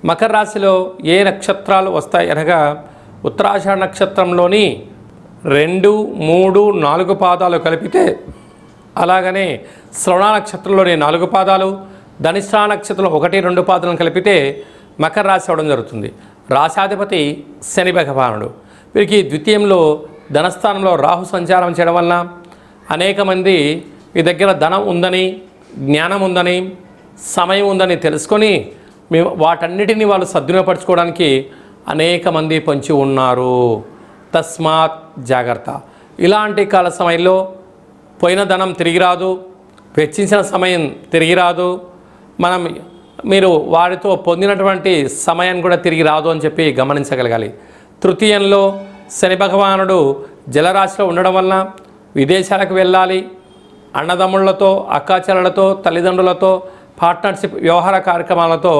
మకర రాశిలో ఏ నక్షత్రాలు వస్తాయి అనగా ఉత్తరాషాఢ నక్షత్రంలోని 2, 3, 4 పాదాలు కలిపితే, అలాగనే శ్రవణ నక్షత్రంలోని 4 పాదాలు, ధనిష్ఠా నక్షత్రం 1, 2 పాదాలను కలిపితే మకర రాశి అవడం జరుగుతుంది. రాశాధిపతి శని భగవానుడు. వీరికి ద్వితీయంలో ధనస్థానంలో రాహు సంచారం చేయడం వల్ల అనేక మంది మీ దగ్గర ధనం ఉందని, జ్ఞానం ఉందని, సమయం ఉందని తెలుసుకొని వాటన్నిటిని వాళ్ళు సద్వినియోగపరచుకోవడానికి అనేక మంది పొంచి ఉన్నారు. తస్మాత్ జాగ్రత్త. ఇలాంటి కాల సమయంలో పోయిన ధనం తిరిగి రాదు, వెచ్చించిన సమయం తిరిగి రాదు, మీరు వారితో పొందినటువంటి సమయాన్ని కూడా తిరిగి రాదు అని చెప్పి గమనించగలగాలి. తృతీయంలో శని భగవానుడు జలరాశిలో ఉండడం వలన విదేశాలకు వెళ్ళాలి, అన్నదమ్ముళ్లతో, అక్కాచెల్లెలతో, తల్లిదండ్రులతో, పార్ట్నర్షిప్ వ్యవహార కార్యక్రమాలతో